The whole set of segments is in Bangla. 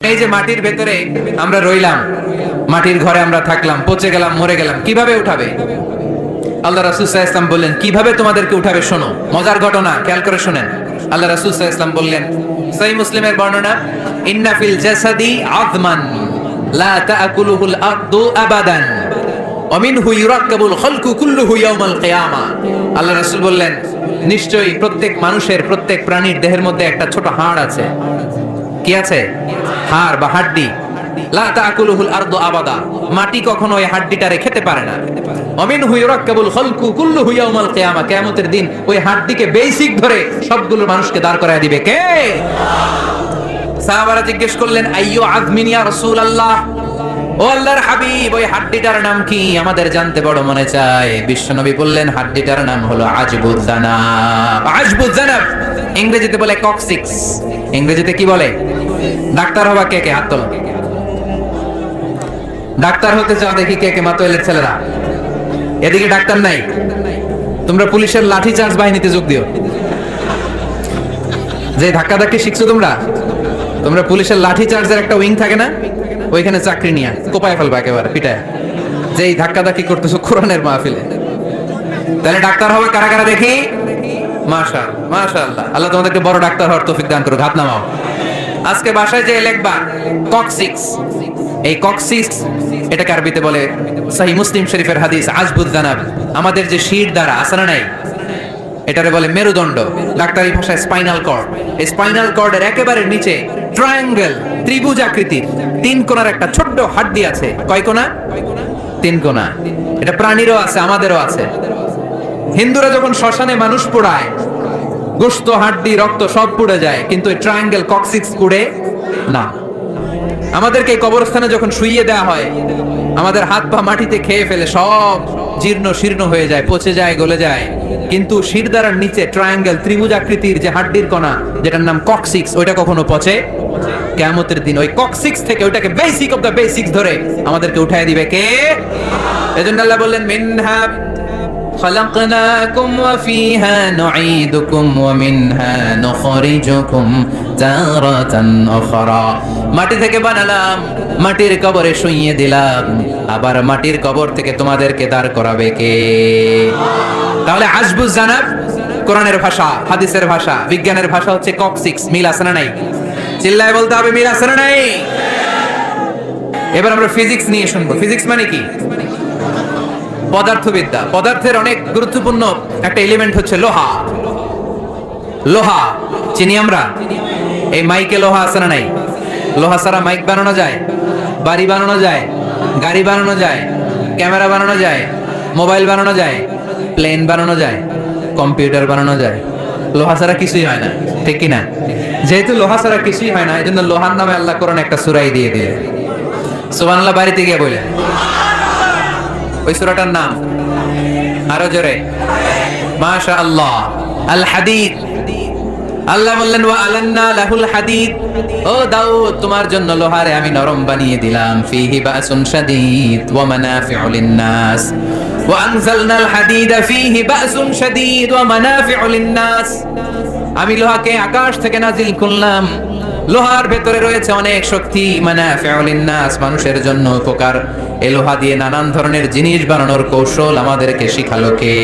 এই যে মাটির ভেতরে আমরা রইলাম, মাটির ঘরে আমরা থাকলাম, পচে গেলাম, মরে গেলাম, কিভাবে উঠাবে? আল্লাহ রাসূল সাল্লাল্লাহু আলাইহি ওয়াসাল্লাম বললেন কিভাবে তোমাদেরকে উঠাবে শোনো। মজার ঘটনা, খেয়াল করে শুনেন। আল্লাহ রাসূল সাল্লাল্লাহু আলাইহি ওয়াসাল্লাম বললেন, সহিহ মুসলিমের বর্ণনা, ইন্না ফিল জাসাদি আযমান লা তাআকুলুহুল আরদু আবাদান ওয়া মিনহু ইউরাক্কাবুল খালকু কুল্লুহু ইয়াওমাল কিয়ামা। আল্লাহ রাসূল বললেন, নিশ্চয়ই প্রত্যেক মানুষের, প্রত্যেক প্রাণীর দেহের মধ্যে একটা ছোট হাড় আছে। কি আছে? হাড় বা হাড্ডি। লা তাআকুলুহুল আরদু আবাদা, মাটি কখনো ওই হাড্ডিটারে খেতে পারে না। ওয়ামিনহু ইউরাক্কাবুল খালকু কুল্লুহু ইয়াওমাল কিয়ামা, কিয়ামতের দিন ওই হাড্ডিকে বেসিক ধরে সবগুলো মানুষকে দাঁড় করায় দিবে কে? সাহাবারা জিজ্ঞেস করলেন, আইয়ু আযমিন ইয়া রাসূলুল্লাহ, ও আল্লাহর হাবিব, ওই হাড্ডিটার নাম কি? আমাদের জানতে বড় মনে চায়। বিশ্বনবী বললেন, হাড্ডিটার নাম হলো আজবুজ জানাব। আজবুজ জানাব ইংরেজিতে বলে কক্সিক্স। ইংরেজিতে কি বলে? ডাক্তার হবা কে কে? হাত তোলো। ডাক্তার হতে চাও দেখি কে কে? মাতোয়েলের ছেলেরা। এদিকে ডাক্তার নাই, তোমরা পুলিশের লাঠি চার্জ বাহিনীতে যোগ দিও। যে ধাক্কা ধাক্কি শিখছো তোমরা, তোমরা পুলিশের লাঠি চার্জের একটা উইং থাকে না, ওইখানে চাকরি নিয়ে কোপায় ফেলবা একেবারে পিটায়, যে এই ধাক্কা ধাক্কি করতেছো কোরআনের মাহফিলে। তাহলে ডাক্তার হবে কারা কারা দেখি? মাশাআল্লাহ, মাশাআল্লাহ। আল্লাহ তোমাদেরকে বড় ডাক্তার হওয়ার তৌফিক দান করুক। হাত নামাও। আজকে বাসায় যে লিখবা কক্সিক্স, এই কক্সিক্স এটাকে আরবিতে বলে, সহিহ মুসলিম শরীফের হাদিস, আজবুজ জানাব। আমাদের যে শির দ্বারা আছে না নাই, এটারে বলে মেরুদণ্ড, ডাক্তারি ভাষায় স্পাইনাল কর্ড। এই স্পাইনাল কর্ডের একেবারে নিচে ট্রায়াঙ্গেল, ত্রিভুজ আকৃতির তিন কোণার একটা ছোট্ট হাড্ডি আছে। কয় কোণা? তিন কোণা। এটা প্রাণীরও আছে, আমাদেরও আছে। হিন্দুরা যখন শ্মশানে মানুষ পোড়ায়, গোশত, হাড্ডি, রক্ত সব পুড়ে যায়, কিন্তু এই ট্রায়াঙ্গেল কক্সিক্স পুড়ে না। আমাদেরকে কবরস্থানে যখন শুইয়ে দেওয়া হয়, আমাদের হাত পা মাটিতে খেয়ে ফেলে, সব জীর্ণ শীর্ণ হয়ে যায়, পচে যায়, গলে যায়, কিন্তু শিরদাঁড়ার নিচে ট্রায়াঙ্গেল, ত্রিভুজ আকৃতির যে হাড্ডির কণা, যেটার নাম কক্সিক্স, ওইটা কখনো পচে? কিয়ামতের দিন ওই কক্সিক্স থেকে, ওইটাকে বেসিক অফ দ্য বেসিক্স ধরে আমাদেরকে উঠায় দিবে কে? এজন্য আল্লাহ বললেন, মিনহা خلقناكم وفيها نعيدكم ومنها نخرجكم تارة أخرى। মাটি থেকে বানালাম, মাটির কবরে শুইয়ে দিলাম, আবার মাটির কবর থেকে তোমাদেরকে দাঁড় করাবে কে? তাহলে আজবুজ জানাব কোরআনের ভাষা, হাদিসের ভাষা, বিজ্ঞানের ভাষা হচ্ছে কক্সিক্স। মিল আছে না নাই? চিল্লায় বলতে হবে, মিল আছে না নাই? এবার আমরা ফিজিক্স নিয়ে শুনবো। ফিজিক্স মানে কি? পদার্থবিদ্যা। পদার্থের অনেক গুরুত্বপূর্ণ একটা এলিমেন্ট হচ্ছে লোহা। লোহা চিনি আমরা। এই মাইকে লোহা আছে না নাই? লোহা ছাড়া মাইক বানানো যায়, বাড়ি বানানো যায়, গাড়ি বানানো যায়, ক্যামেরা বানানো যায়, মোবাইল বানানো যায়, প্লেন বানানো যায়, কম্পিউটার বানানো যায়। লোহা ছাড়া কিছুই হয় না, ঠিক কি না? যেহেতু লোহা ছাড়া কিছুই হয় না, এই জন্য লোহার নামে আল্লাহ কোরআন একটা সূরাই দিয়ে দিলেন। সুবহানাল্লাহ। বাড়িতে গিয়ে বললেন, ওই সূরাটার নাম আরো জোরে, মাশাআল্লাহ, আল হাদীদ। আল্লাহ বললেন, ওয়া আলান্না লাহুল হাদীদ, ও দাউদ, তোমার জন্য লোহারে আমি নরম বানিয়ে দিলাম। ফীহি বাসুন শাদীদ ওয়া মানাফিউ লিন-নাস ওয়া আনজালনাল হাদীদা ফীহি বাসুন শাদীদ ওয়া মানাফিউ লিন-নাস। আমি লোহাকে আকাশ থেকে নাজিল করলাম, লোহার ভেতরে রয়েছে অনেক শক্তি। মানাফিউ লিন-নাস, মানুষের জন্য উপকার। এই লোহা দিয়ে নানান ধরনের জিনিস বানানোর কৌশল আমাদেরকে শিখালো কে?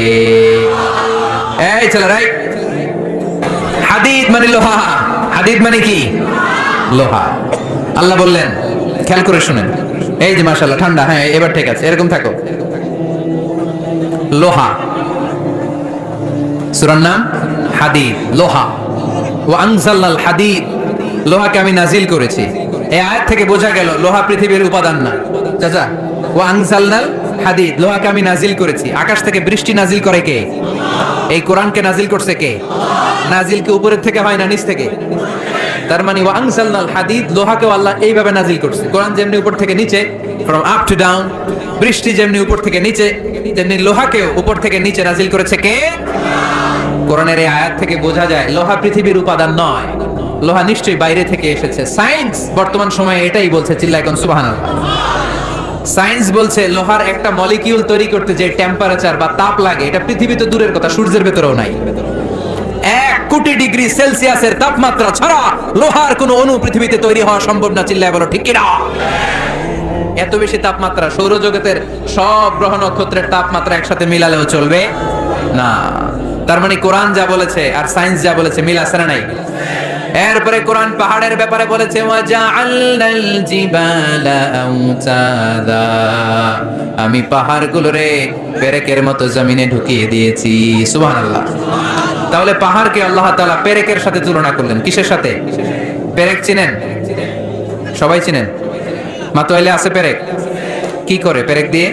এই ছেলেরা, হাদিদ মানে লোহা। হাদিদ মানে কি? লোহা। আল্লাহ বললেন, খেয়াল করে শুনেন, এই যে মাশাআল্লাহ, ঠান্ডা, হ্যাঁ এবার ঠিক আছে, এরকম থাকো। লোহা, সূরার নাম হাদিদ, লোহা। ওয়া আনজালনাল হাদিদ, লোহাকে আমি নাজিল করেছি। এই আয়াত থেকে বোঝা গেল লোহা পৃথিবীর উপাদান না। চাচা, ওয়া আনজালনাল হাদিদ, লোহাকে আমি নাজিল করেছি। আকাশ থেকে বৃষ্টি নাজিল করে কে? এই কোরআনকে নাজিল করছে কে? নাজিল কি উপরের থেকে হয় না নিচ থেকে? তার মানে ওয়া আনজালনাল হাদিদ, লোহাকেও আল্লাহ এইভাবে নাজিল করছে। কোরআন যেমনি উপর থেকে নিচে, ফ্রম আপ টু ডাউন, বৃষ্টি যেমনি উপর থেকে নিচে, তেমনি লোহাকেও উপর থেকে নিচে নাজিল করেছে কে? কোরআনের এই আয়াত থেকে বোঝা যায় লোহা পৃথিবীর উপাদান নয়, লোহা নিশ্চয়ই বাইরে থেকে এসেছে। সায়েন্স বর্তমান সময়ে এটাই বলছে, চিল্লায় কোন সুবহানাল্লাহ। সায়েন্স বলছে লোহার একটা মলিকিউল তৈরি করতে যে টেম্পারেচার বা তাপ লাগে, এটা পৃথিবীতে দূরের কথা, সূর্যের ভেতরেও নাই। এক কোটি ডিগ্রি সেলসিয়াসের তাপমাত্রা ছাড়া লোহার কোনো অণু পৃথিবীতে তৈরি হওয়া সম্ভব না। চিল্লায় বলো ঠিক কিনা? এত বেশি তাপমাত্রা, সৌরজগতের সব গ্রহ নক্ষত্রের তাপমাত্রা একসাথে মিলালেও চলবে না। তার মানে কোরআন যা বলেছে আর সায়েন্স যা বলেছে মিল আছে না নাই? এরপরে কোরআন পাহাড়ের ব্যাপারে বলেছে, ওয়াজআলনাল জিবালা আওতাদা, আমি পাহাড়গুলোরে পেরেকের মতো জমিনে ঢুকিয়ে দিয়েছি। সুবহানাল্লাহ। তাহলে পাহাড়কে আল্লাহ তাআলা পেরেকের সাথে তুলনা করলেন। কিসের সাথে? পেরেক চিনেন? সবাই চিনেন? মাতোয়াইলে আছে পেরেক? কি করে পেরেক দিয়ে?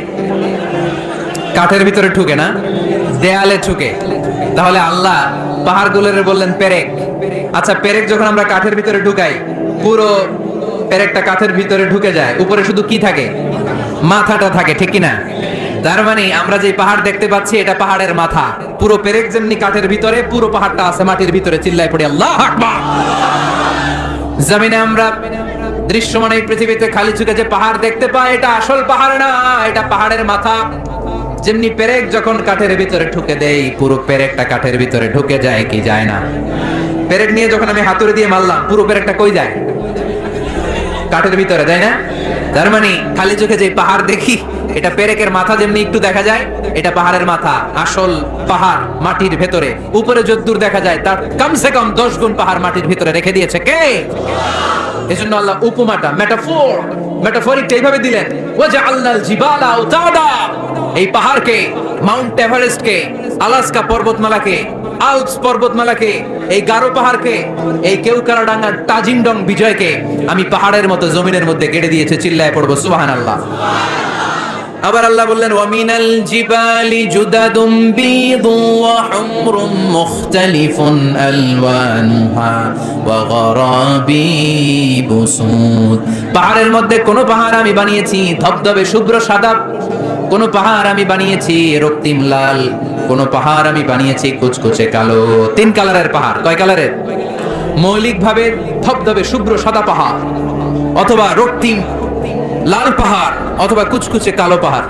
কাঠের ভিতরে ঢুকে না, দেয়ালে ঢুকে। তাহলে আল্লাহ পাহাড়গুলোরে বললেন পেরেক। আচ্ছা, পেরেক যখন আমরা কাঠের ভিতরে ঢুকাই, পুরো পেরেকটা কাঠের ভিতরে ঢুকে যায়, উপরে শুধু কি থাকে? মাথাটা থাকে, ঠিক কিনা? তার মানে আমরা যে পাহাড় দেখতে পাচ্ছি এটা পাহাড়ের মাথা। পুরো পেরেক যেমনি কাঠের ভিতরে, পুরো পাহাড়টা আছে মাটির ভিতরে। চিল্লায় পড়ি আল্লাহু আকবার। জমিনে আমরা দৃশ্যমান এই পৃথিবীতে খালি চোখে যে পাহাড় দেখতে পাই, এটা আসল পাহাড় না, এটা পাহাড়ের মাথা। যেমনি পেরেক যখন কাঠের ভিতরে ঢুকে দেই, পুরো পেরেকটা কাঠের ভিতরে ঢুকে যায় কি যায় না? পেরেক নিয়ে যখন আমি হাতুড়ি দিয়ে মারলাম, পুরো পেরেকটা কই যায়? কাঠের ভিতরে, তাই না? তার মানে খালি চোখে যে পাহাড় দেখি, এটা পেরেকের মাথা যেমনি একটু দেখা যায়, এটা পাহাড়ের মাথা। আসল পাহাড় মাটির ভেতরে, উপরে যদ্দূর দেখা যায় তার কমসে কম 10 গুণ পাহাড় মাটির ভিতরে রেখে দিয়েছে কে? এজন্য আল্লাহ উপমাটা, মেটাফরিকটা এইভাবে দিলেন, ওয়াজআলনাল জিবালা আওতাদা, এই পাহাড়কে, মাউন্ট এভারেস্টকে, আলাস্কা পর্বতমালাকে, আল্পস পর্বতমালাকে, এই গারো পাহাড়কে, এই কেওকারাডাঙ্গার তাজিংডং বিজয়কে আমি পাহাড়ের মতো জমিনের মধ্যে গেড়ে দিয়েছে। চিল্লায় পড়বো সুবহানাল্লাহ। আবার আল্লাহ বললেন, ওয়ামিনাল জিবালি জুদাদুম বীদুন ওয়া হুমরুম মুখতালিফুন আলওয়ানুহা ওয়া গরাবিবু সুদ। পাহাড়ের মধ্যে কোন পাহাড় আমি বানিয়েছি ধবধবে শুভ্র সাদা, কোন পাহাড় আমি বানিয়েছি রক্তিম লাল, কোন পাহাড় আমি বানিয়েছি কুচকুচে কালো। 3 কালারের পাহাড়। কয় কালারের? মৌলিকভাবে ধবধবে শুভ্র সাদা পাহাড়, অথবা রক্তিম লাল পাহাড়, অথবা কুচকুচে কালো পাহাড়।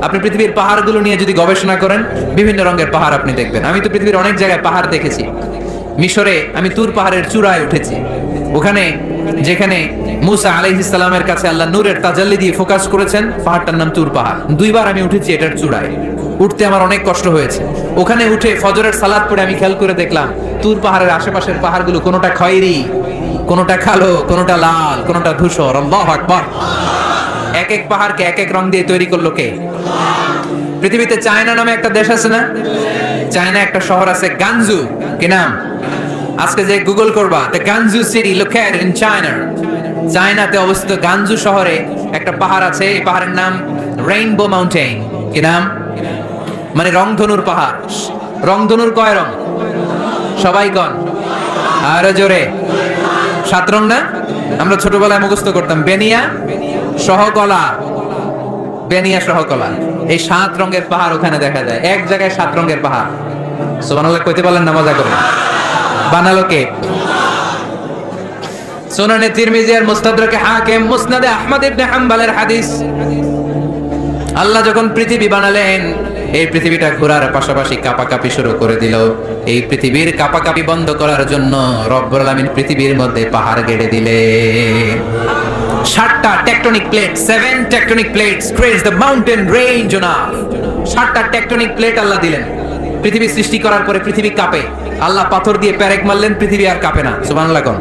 আপনি পৃথিবীর পাহাড়গুলো নিয়ে যদি গবেষণা করেন, বিভিন্ন রঙের পাহাড় আপনি দেখবেন। আমি তো পৃথিবীর অনেক জায়গায় পাহাড় দেখেছি। মিশরে আমি তুর পাহাড়ের চূড়ায় উঠেছি। ওখানে যেখানে মুসা আলাইহিস সালামের কাছে আল্লাহ নূরের তাজাল্লি দিয়ে ফোকাস করেছেন, পাহাড়টার নাম তুর পাহাড়। 2 বার আমি উঠেছি এটার চূড়ায়। উঠতে আমার অনেক কষ্ট হয়েছে। ওখানে উঠে ফজরের সালাত পড়ে আমি খেয়াল করে দেখলাম তুর পাহাড়ের আশেপাশের পাহাড়গুলো কোনোটা খয়েরি, কোনোটা কালো, কোনোটা লাল, কোনোটা ধূসর। আল্লাহু আকবার। এক এক পাহাড়কে এক এক রং দিয়ে তৈরি করলো কে? পৃথিবীতে চায়না নামে একটা দেশ আছে না? চায়না একটা শহর আছে গানজু। কি নাম? আজকে যে গুগল করবা, the গানজু city located in China. চায়নাতে অবস্থিত গানজু শহরে একটা পাহাড় আছে। এই পাহাড়ের নাম রেইনবো মাউন্টেন। কি নাম? মানে রংধনুর পাহাড়। রংধনুর কয় রং? সবাই কন আরো জোরে। 7 রং না? আমরা ছোটবেলায় মুখস্থ করতাম, বেনিয়া সহকলা, বেনিয়া সহকলা। এই 7 রঙের পাহাড় ওখানে দেখা যায়। এক জায়গায় 7 রঙের পাহাড়। সুবহানাল্লাহ কইতে পারলেন না? মজা করে বানালো কে? সুনানে তিরমিজি আর মুস্তাদরাকে হাকিম, মুসনাদে আহমদ ইবনে হাম্বলের হাদিস। আল্লাহ যখন পৃথিবী বানালেন, এই পৃথিবীটা ঘোরার পাশাপাশি কাঁপাকাঁপি শুরু করে দিল। এই পৃথিবীর কাঁপাকাঁপি বন্ধ করার জন্য রব্বুল আলামিন পৃথিবীর মধ্যে পাহাড় গেড়ে দিলেন। 7টা tectonic plate, 7 tectonic plates creates the mountain range on earth. 7টা টেকটনিক প্লেট আল্লাহ দিলেন। পৃথিবী সৃষ্টি করার পরে পৃথিবী কাঁপে। আল্লাহ পাথর দিয়ে পেরেক মারলেন, পৃথিবী আর কাঁপে না। সুবহানাল্লাহ কোন?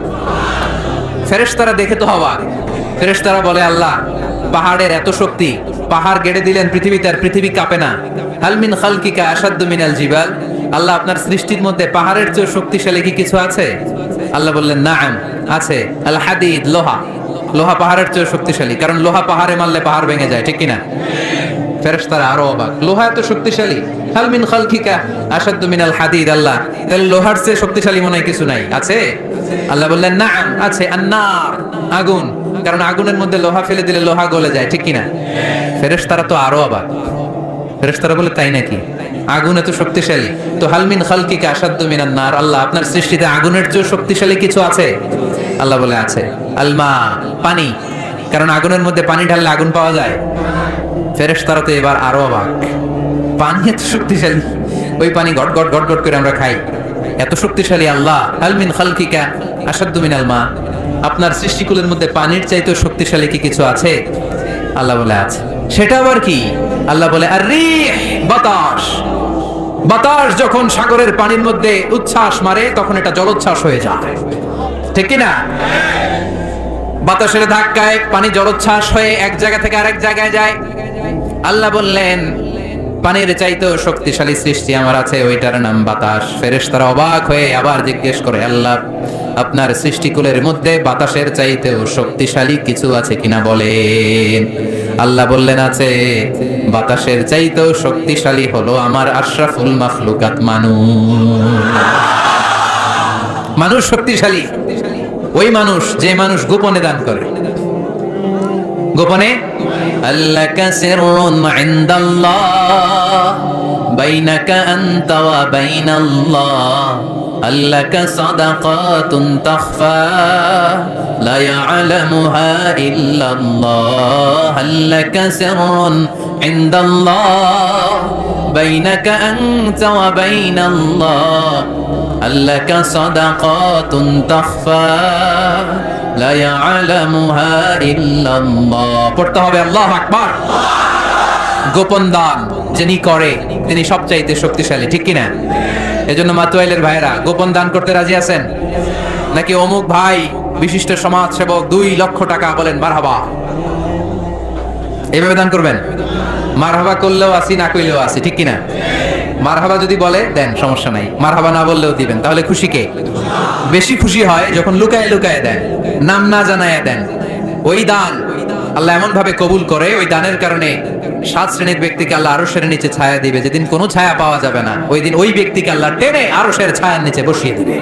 ফেরেশতারা দেখে তো অবাক। ফেরেশতারা বলে, আল্লাহ পাহাড়ের এত শক্তি, পাহাড় গেড়ে দিলেন পৃথিবীতে আর পৃথিবী কাঁপে না। হাল মিন খালকিকা আশাদ্দু মিনাল জিবাল। আল্লাহ আপনার সৃষ্টির মধ্যে পাহাড়ের চেয়ে শক্তিশালী কি কিছু আছে? আল্লাহ বললেন, নাআম, আছে। আল হাদিদ, লোহা। লোহা পাহাড়ের চেয়ে শক্তিশালী, কারণ লোহা পাহাড়ে মারলে পাহাড় ভেঙে যায়, ঠিক কিনা? ফেরেশতারা আরো অবাক, লোহা এত শক্তিশালী? হাল মিন খালকিকা আশাদ্দু মিনাল হাদিদ। আল্লাহ তাহলে লোহার চেয়ে শক্তিশালী মনে হয় কিছু নাই? আছে। আল্লাহ বললেন, নাআম, আছে। আন্নার, আগুন, কারণ আগুনের মধ্যে লোহা ফেলে দিলে লোহা গলে যায়, ঠিক কিনা? ফেরেশতারা তো আরো অবাক। ফেরেশতারা বলে, তাই নাকি? আগুন এত শক্তিশালী, তো হাল মিন খালকিকা আশাদ্দু মিনান নার। আল্লাহ আপনার সৃষ্টিতে আগুনের চেয়ে শক্তিশালী কিছু আছে? আল্লাহ বলে, আছে। আলমা, পানি, কারণ আগুনের মধ্যে পানি ঢাললে আগুন পাওয়া যায়। ফেরেশতারা তো এবার আরো অবাক, পানি এত শক্তিশালী, ওই পানি গট গট গট গট করে আমরা খাই, এত শক্তিশালী আল্লাহ, হাল মিন খালকিকা আসাদ্দু মিনাল মা, আপনার সৃষ্টিকুলের মধ্যে পানির চাইতেও শক্তিশালী কি কিছু আছে? আল্লাহ বলে আছে। সেটা আবার কি? আল্লাহ বলে আর রিহ, বাতাস। বাতাস যখন সাগরের পানির মধ্যে উচ্ছ্বাস মারে তখন এটা জলোচ্ছ্বাস হয়ে যায়, ঠিক কি না? বাতাসের ধাক্কায় পানি জলোচ্ছ্বাস হয়ে এক জায়গা থেকে আরেক জায়গায় যায়। আল্লাহ বললেন পানির চাইতেও শক্তিশালী সৃষ্টি আমার আছে, ওইটার নাম বাতাস। ফেরেশতারা অবাক হয়ে আবার জিজ্ঞেস করে, আল্লাহ আপনার সৃষ্টিকুলের মধ্যে বাতাসের চাইতেও শক্তিশালী কিছু আছে কিনা বলেন। আল্লাহ বললেন আছে। বাতাসের চাইতেও শক্তিশালী হলো আমার আশরাফুল মাখলুকাত মানুষ। মানুষ শক্তিশালী ওই মানুষ যে মানুষ গোপনে দান করে। গোপনে আল্লাকা সিররুন ইনদাল্লাহ বাইনাকা আনতা ওয়া বাইনাল্লাহ, আল্লাকা সাদাকাতুন তাখফা লা ইয়ালামুহা ইল্লাল্লাহ, আল্লাকা সিররুন ইনদাল্লাহ বাইনাকা আনতা ওয়া বাইনাল্লাহ, আল্লাকা সাদাকাতুন তাখফা লা ইয়ালামুহা ইল্লাল্লাহ। পড়তে হবে আল্লাহু আকবার। গোপন দান যিনি করে তিনি সবচাইতে শক্তিশালী, ঠিক কি না? এজন্য মাতুয়াইলের ভাইরা গোপন দান করতে রাজি আছেন নাকি? অমুক ভাই বিশিষ্ট সমাজ সেবক 2 লক্ষ টাকা, বলেন মারহাবা। এইভাবে দান করবেন। মারহাবা করলেও আসি, না কইলেও আসি, ঠিক কি না? মারহাবা যদি বলে দেন, সমস্যা নাই। মারহাবা না বললেও দিবেন। তাহলে খুশি কে? বেশি খুশি হয় যখন লুকায় লুকায় দেন, নাম না জানায় দেন। ওই দান আল্লাহ এমন ভাবে কবুল করে, ওই দানের কারণে 7 শ্রেণীর ব্যক্তিকে আল্লাহ আরশের নিচে ছায়া দিবে। যেদিন কোনো ছায়া পাওয়া যাবে না, ওই দিন ওই ব্যক্তিকে আল্লাহ টেনে আরশের ছায়ার নিচে বসিয়ে দিবে।